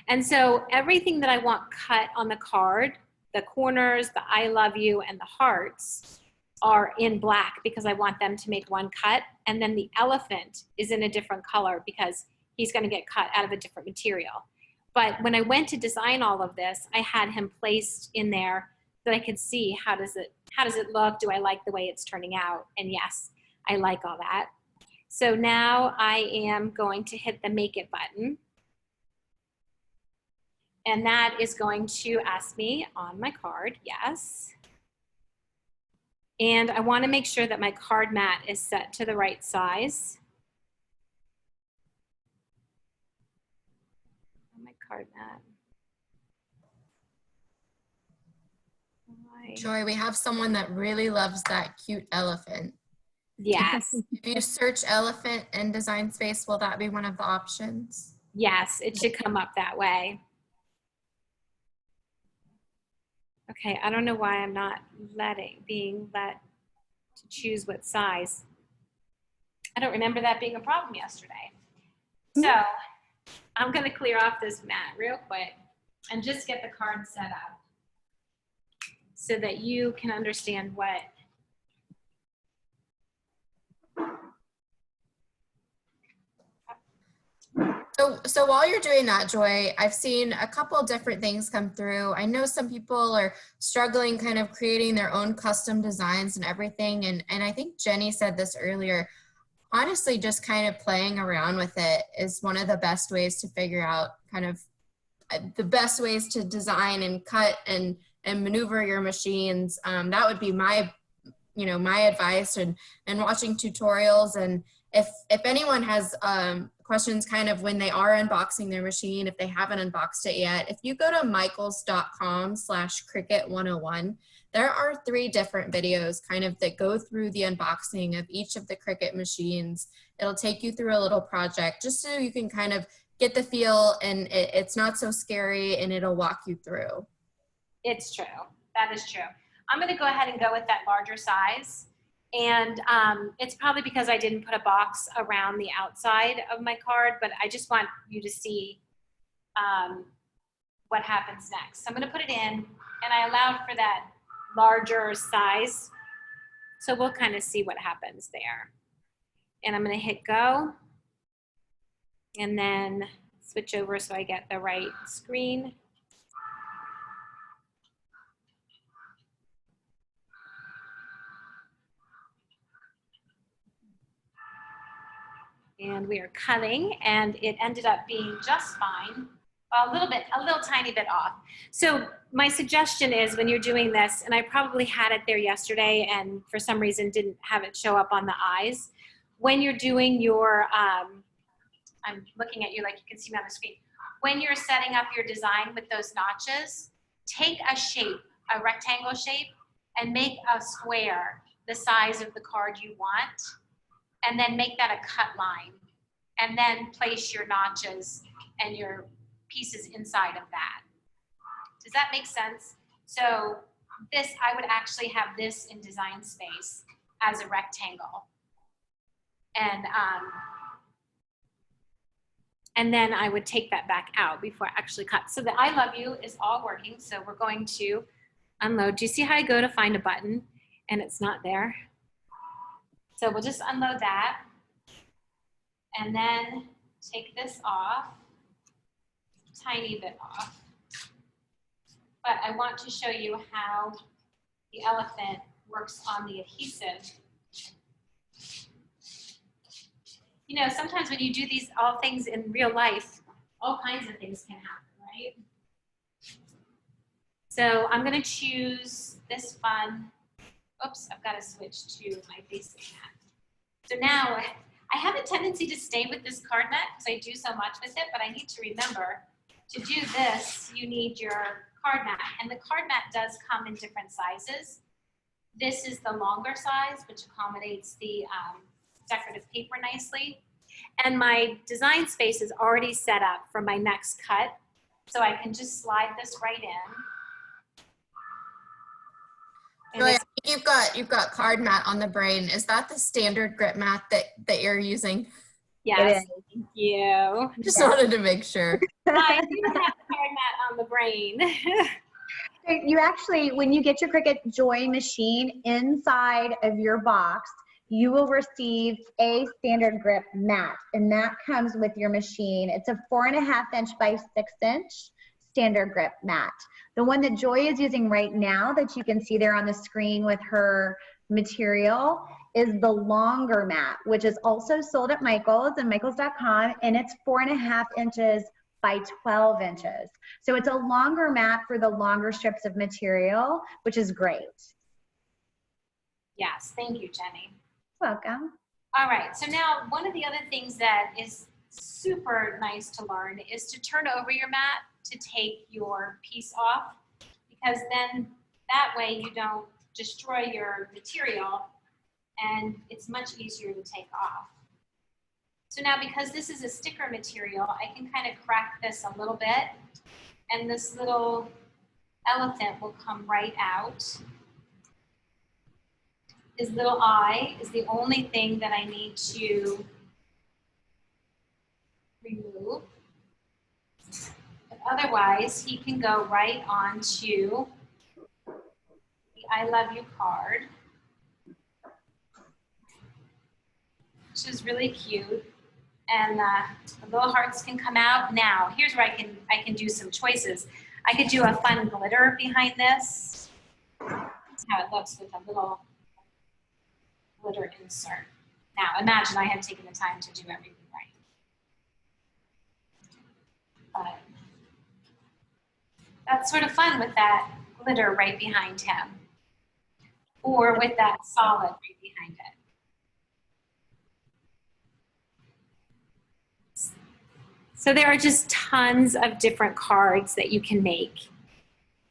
And so everything that I want cut on the card, the corners, the I love you, and the hearts are in black because I want them to make one cut. And then the elephant is in a different color because he's going to get cut out of a different material. But when I went to design all of this, I had him placed in there so that I could see how does it look? Do I like the way it's turning out? And yes, I like all that. So now I am going to hit the Make It button. And that is going to ask me on my card, yes. And I want to make sure that my card mat is set to the right size. My card mat. Joy, we have someone that really loves that cute elephant. Yes. If you search elephant in Design Space, will that be one of the options? Yes, it should come up that way. Okay, I don't know why I'm not being let to choose what size. I don't remember that being a problem yesterday. So I'm going to clear off this mat real quick and just get the card set up so that you can understand what. So while you're doing that, Joy, I've seen a couple different things come through. I know some people are struggling kind of creating their own custom designs and everything. And I think Jenny said this earlier. Honestly, just kind of playing around with it is one of the best ways to figure out kind of the best ways to design and cut and maneuver your machines. That would be my advice, and watching tutorials. And if anyone has questions kind of when they are unboxing their machine, if they haven't unboxed it yet, if you go to michaels.com/Cricut101, there are 3 different videos kind of that go through the unboxing of each of the Cricut machines. It'll take you through a little project just so you can kind of get the feel, and it's not so scary, and it'll walk you through. It's true. That is true. I'm going to go ahead and go with that larger size. And it's probably because I didn't put a box around the outside of my card, but I just want you to see what happens next. So I'm going to put it in, and I allowed for that larger size. So we'll kind of see what happens there. And I'm going to hit go. And then switch over so I get the right screen. And we are cutting, and it ended up being just fine. A little tiny bit off. So my suggestion is when you're doing this, and I probably had it there yesterday and for some reason didn't have it show up on the eyes. When you're doing your, I'm looking at you like you can see me on the screen. When you're setting up your design with those notches, take a shape, a rectangle shape, and make a square the size of the card you want, and then make that a cut line, and then place your notches and your pieces inside of that. Does that make sense? So this, I would actually have this in Design Space as a rectangle. And then I would take that back out before I actually cut. So the I love you is all working. So we're going to unload. Do you see how I go to find a button and it's not there? So we'll just unload that and then take this off, tiny bit off. But I want to show you how the elephant works on the adhesive. You know, sometimes when you do these all things in real life, all kinds of things can happen, right? So I'm going to choose this fun. Oops, I've got to switch to my basic mat. So now I have a tendency to stay with this card mat because I do so much with it, but I need to remember to do this, you need your card mat. And the card mat does come in different sizes. This is the longer size, which accommodates the decorative paper nicely. And my Design Space is already set up for my next cut. So I can just slide this right in. Joy, you've got card mat on the brain. Is that the standard grip mat that you're using? Yes, thank you. Just wanted to make sure. I do have the card mat on the brain. You actually, when you get your Cricut Joy machine, inside of your box, you will receive a standard grip mat, and that comes with your machine. It's a 4.5 inch by 6 inch standard grip mat. The one that Joy is using right now that you can see there on the screen with her material is the longer mat, which is also sold at Michael's and michaels.com, and it's 4.5 inches by 12 inches. So it's a longer mat for the longer strips of material, which is great. Yes, thank you, Jenny. Welcome. All right, so now one of the other things that is super nice to learn is to turn over your mat to take your piece off, because then that way you don't destroy your material and it's much easier to take off. So now, because this is a sticker material, I can kind of crack this a little bit and this little elephant will come right out. His little eye is the only thing that I need to remove. But otherwise, he can go right onto the I love you card, which is really cute. And the little hearts can come out. Now, here's where I can do some choices. I could do a fun glitter behind this. That's how it looks with a little glitter insert. Now, imagine I had taken the time to do everything right. But that's sort of fun with that glitter right behind him, or with that solid right behind it. So there are just tons of different cards that you can make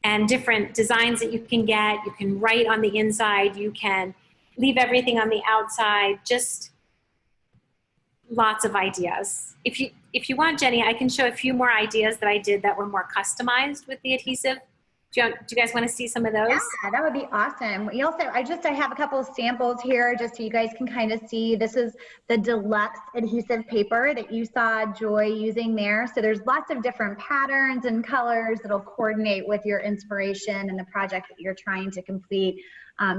and different designs that you can get. You can write on the inside, you can leave everything on the outside, just lots of ideas. If you want, Jenny, I can show a few more ideas that I did that were more customized with the adhesive. Do you guys want to see some of those? Yeah, that would be awesome. We also, I have a couple of samples here just so you guys can kind of see. This is the deluxe adhesive paper that you saw Joy using there. So there's lots of different patterns and colors that'll coordinate with your inspiration and the project that you're trying to complete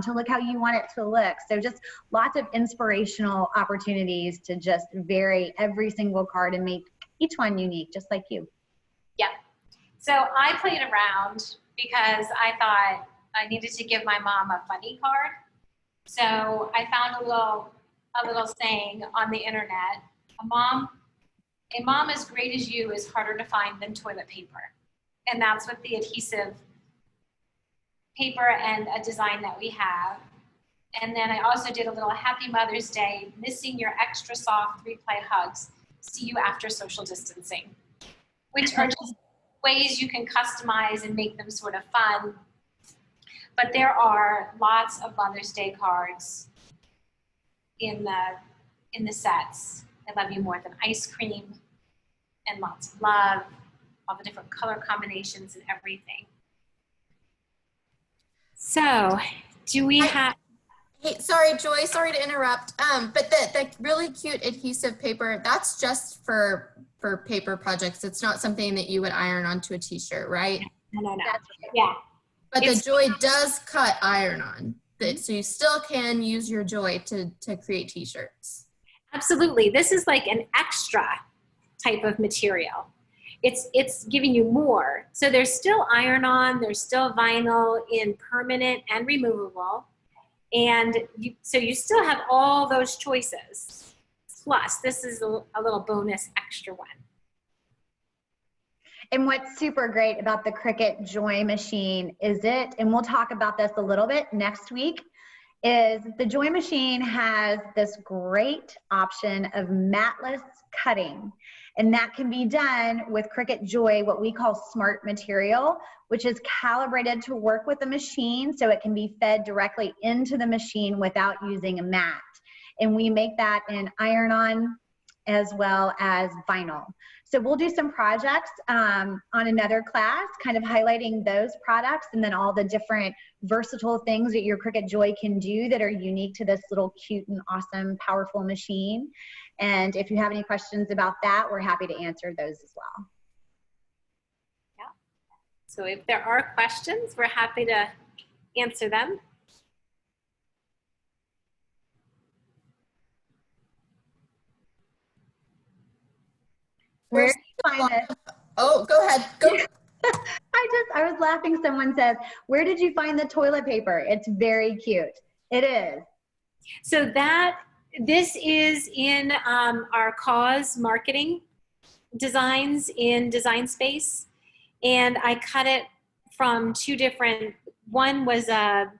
to look how you want it to look. So just lots of inspirational opportunities to just vary every single card and make each one unique, just like you. Yeah. So I played around because I thought I needed to give my mom a funny card. So I found a little saying on the internet, a mom as great as you is harder to find than toilet paper. And that's what the adhesive paper and a design that we have. And then I also did a little Happy Mother's Day, missing your extra soft 3-ply hugs. See you after social distancing, which are just ways you can customize and make them sort of fun. But there are lots of Mother's Day cards in the sets. I love you more than ice cream, and lots of love, all the different color combinations and everything. So, do we have? Hey, sorry, Joy, sorry to interrupt. But the really cute adhesive paper, that's just for paper projects. It's not something that you would iron onto a t-shirt, right? No. That's right. Yeah. But the Joy does cut iron on. So you still can use your Joy to create t-shirts. Absolutely. This is like an extra type of material. It's giving you more. So there's still iron-on, there's still vinyl in permanent and removable. And so you still have all those choices. Plus, this is a little bonus extra one. And what's super great about the Cricut Joy machine and we'll talk about this a little bit next week, is the Joy machine has this great option of matless cutting. And that can be done with Cricut Joy, what we call smart material, which is calibrated to work with the machine so it can be fed directly into the machine without using a mat. And we make that in iron-on as well as vinyl. So we'll do some projects on another class, kind of highlighting those products and then all the different versatile things that your Cricut Joy can do that are unique to this little cute and awesome, powerful machine. And if you have any questions about that, we're happy to answer those as well. Yeah. So if there are questions, we're happy to answer them. Where do you find this? Oh, go ahead. Go. I was laughing. Someone says, where did you find the toilet paper? It's very cute. It is. So this is in our cause marketing designs in Design Space. And I cut it from two different, one was a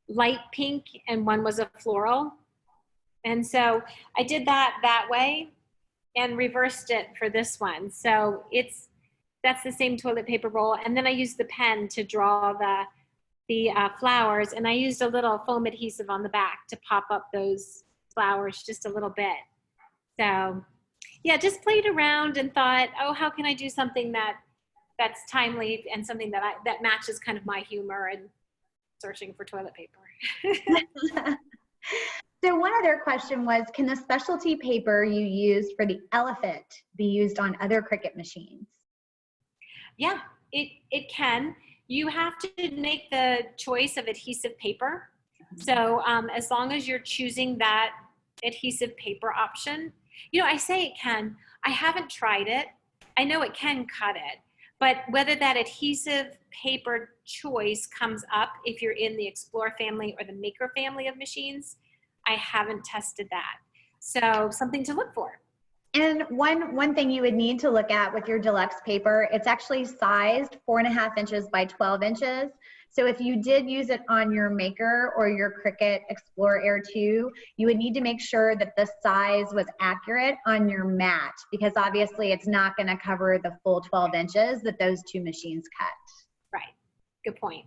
light pink and one was a floral. And so I did that way and reversed it for this one. So that's the same toilet paper roll. And then I used the pen to draw the flowers, and I used a little foam adhesive on the back to pop up those flowers just a little bit. So yeah, just played around and thought, oh, how can I do something that's timely and something that matches kind of my humor and searching for toilet paper. So one other question was, can the specialty paper you used for the elephant be used on other Cricut machines? Yeah, it can. You have to make the choice of adhesive paper. So as long as you're choosing that adhesive paper option, I say it can. I haven't tried it. I know it can cut it, but whether that adhesive paper choice comes up if you're in the Explorer family or the Maker family of machines, I haven't tested that. So something to look for. And one thing you would need to look at with your deluxe paper, it's actually sized 4.5 inches by 12 inches. So if you did use it on your Maker or your Cricut Explorer Air 2, you would need to make sure that the size was accurate on your mat, because obviously it's not going to cover the full 12 inches that those two machines cut. Right. Good point.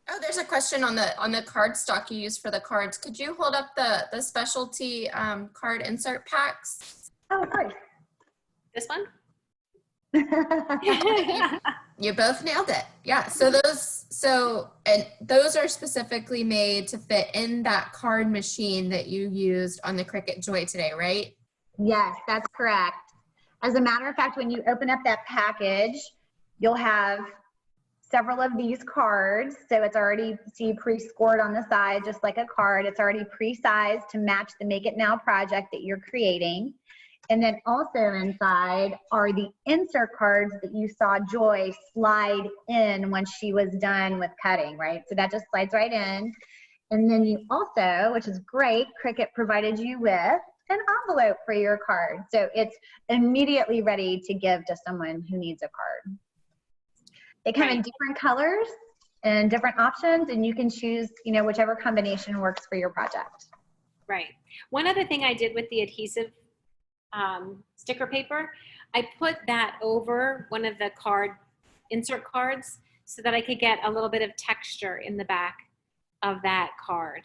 Oh, there's a question on the card stock you use for the cards. Could you hold up the specialty card insert packs? Oh, of course. This one? You both nailed it. Yeah. So those are specifically made to fit in that card machine that you used on the Cricut Joy today, right? Yes, that's correct. As a matter of fact, when you open up that package, you'll have several of these cards. So it's already, see, pre-scored on the side, just like a card. It's already pre-sized to match the Make It Now project that you're creating. And then also inside are the insert cards that you saw Joy slide in when she was done with cutting, right? So that just slides right in. And then you also, which is great, Cricut provided you with an envelope for your card. So it's immediately ready to give to someone who needs a card. They come in different colors and different options, and you can choose, you know, whichever combination works for your project. Right. One other thing I did with the adhesive sticker paper, I put that over one of the insert cards so that I could get a little bit of texture in the back of that card,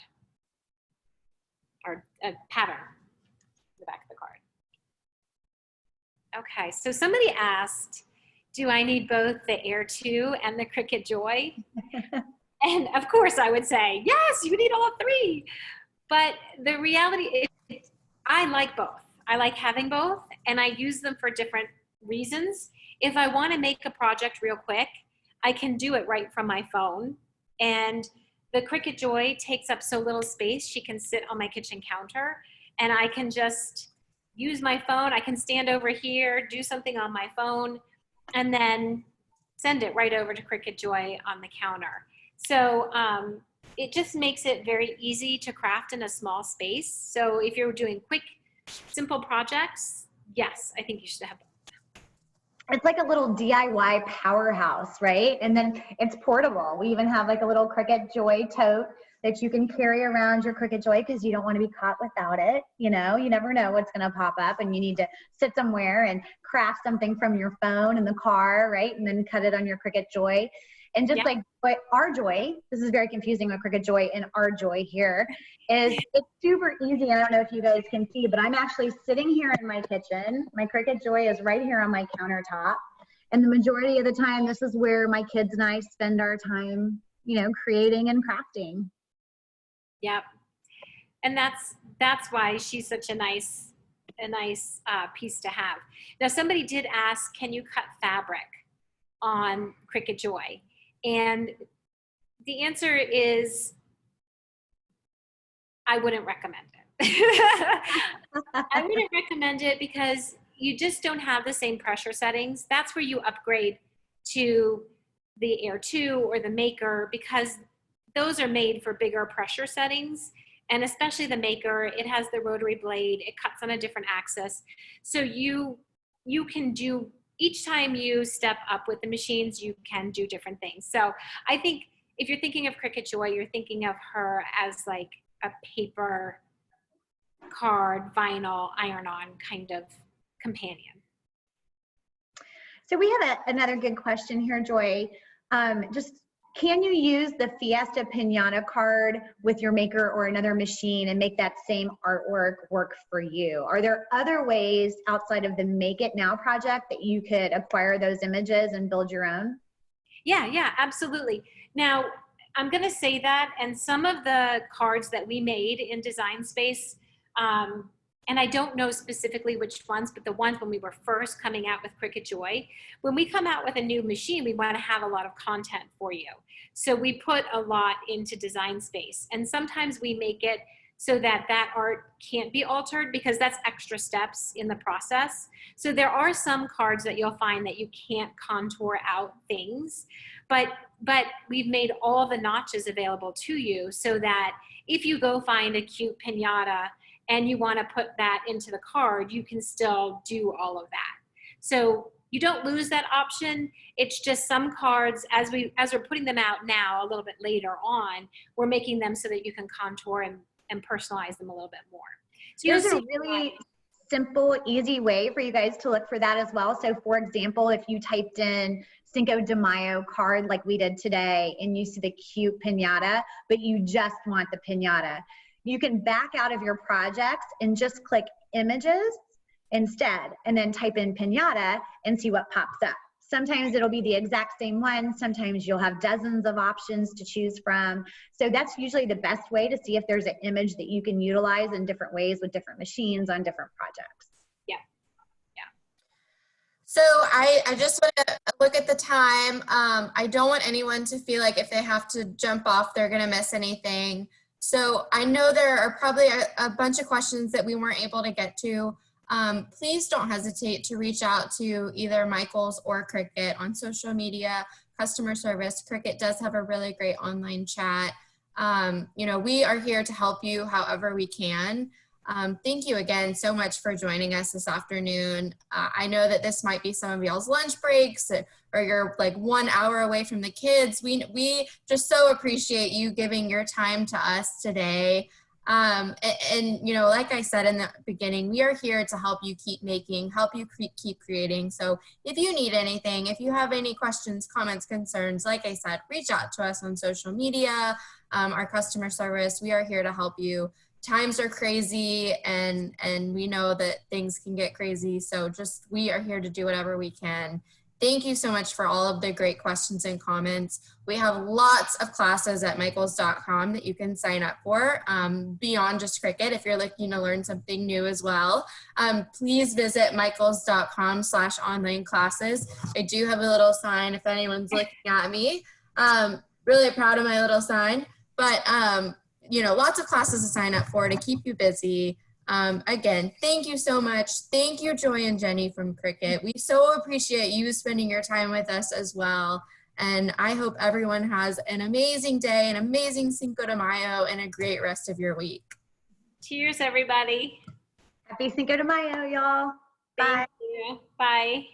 or a pattern in the back of the card. Okay, so somebody asked, do I need both the Air 2 and the Cricut Joy? And of course I would say, yes, you need all three. But the reality is, I like both. I like having both, and I use them for different reasons. If I want to make a project real quick, I can do it right from my phone. And the Cricut Joy takes up so little space, she can sit on my kitchen counter, and I can just use my phone. I can stand over here, do something on my phone, and then send it right over to Cricut Joy on the counter. So it just makes it very easy to craft in a small space. So if you're doing quick, simple projects, yes, I think you should have both. It's like a little DIY powerhouse, right? And then it's portable. We even have like a little Cricut Joy tote that you can carry around your Cricut Joy because you don't want to be caught without it. You know, you never know what's going to pop up, and you need to sit somewhere and craft something from your phone in the car, right? And then cut it on your Cricut Joy. And just like our Joy, this is very confusing with Cricut Joy and our Joy here, is it's super easy. I don't know if you guys can see, but I'm actually sitting here in my kitchen. My Cricut Joy is right here on my countertop. And the majority of the time, this is where my kids and I spend our time, you know, creating and crafting. Yep. And that's why she's such a nice piece to have. Now, somebody did ask, can you cut fabric on Cricut Joy? And the answer is, I wouldn't recommend it. I wouldn't recommend it because you just don't have the same pressure settings. That's where you upgrade to the Air 2 or the Maker, because those are made for bigger pressure settings. And especially the Maker, it has the rotary blade, it cuts on a different axis. So you can do, each time you step up with the machines, you can do different things. So I think if you're thinking of Cricut Joy, you're thinking of her as like a paper, card, vinyl, iron-on kind of companion. So we have another good question here, Joy. Just can you use the Fiesta Pinata card with your Maker or another machine and make that same artwork work for you? Are there other ways outside of the Make It Now project that you could acquire those images and build your own? Yeah, absolutely. Now, I'm going to say that, and some of the cards that we made in Design Space, and I don't know specifically which ones, but the ones when we were first coming out with Cricut Joy, when we come out with a new machine, we want to have a lot of content for you. So we put a lot into Design Space, and sometimes we make it so that that art can't be altered because that's extra steps in the process. So there are some cards that you'll find that you can't contour out things, but we've made all the notches available to you so that if you go find a cute piñata and you want to put that into the card, you can still do all of that. So you don't lose that option. It's just some cards, as we're putting them out now a little bit later on, we're making them so that you can contour and personalize them a little bit more. So there's a really simple, easy way for you guys to look for that as well. So for example, if you typed in Cinco de Mayo card like we did today and you see the cute piñata, but you just want the piñata, you can back out of your projects and just click images instead and then type in piñata and see what pops up. Sometimes it'll be the exact same one. Sometimes you'll have dozens of options to choose from. So that's usually the best way to see if there's an image that you can utilize in different ways with different machines on different projects. Yeah. So I just want to look at the time. I don't want anyone to feel like if they have to jump off, they're going to miss anything. So I know there are probably a bunch of questions that we weren't able to get to. Please don't hesitate to reach out to either Michael's or Cricut on social media, customer service. Cricut does have a really great online chat. You know, we are here to help you however we can. Thank you again so much for joining us this afternoon. I know that this might be some of y'all's lunch breaks or you're like 1 hour away from the kids. We just so appreciate you giving your time to us today. And you know, like I said in the beginning, we are here to help you keep making, help you keep creating. So if you need anything, if you have any questions, comments, concerns, like I said, reach out to us on social media, our customer service. We are here to help you. Times are crazy and we know that things can get crazy. So just, we are here to do whatever we can. Thank you so much for all of the great questions and comments. We have lots of classes at michaels.com that you can sign up for beyond just Cricut if you're looking to learn something new as well. Please visit michaels.com/online classes. I do have a little sign if anyone's looking at me. Really proud of my little sign, but you know, lots of classes to sign up for to keep you busy. Again, thank you so much. Thank you, Joy and Jenny from Cricut. We so appreciate you spending your time with us as well. And I hope everyone has an amazing day, an amazing Cinco de Mayo, and a great rest of your week. Cheers, everybody. Happy Cinco de Mayo, y'all. Bye. Thank you. Bye.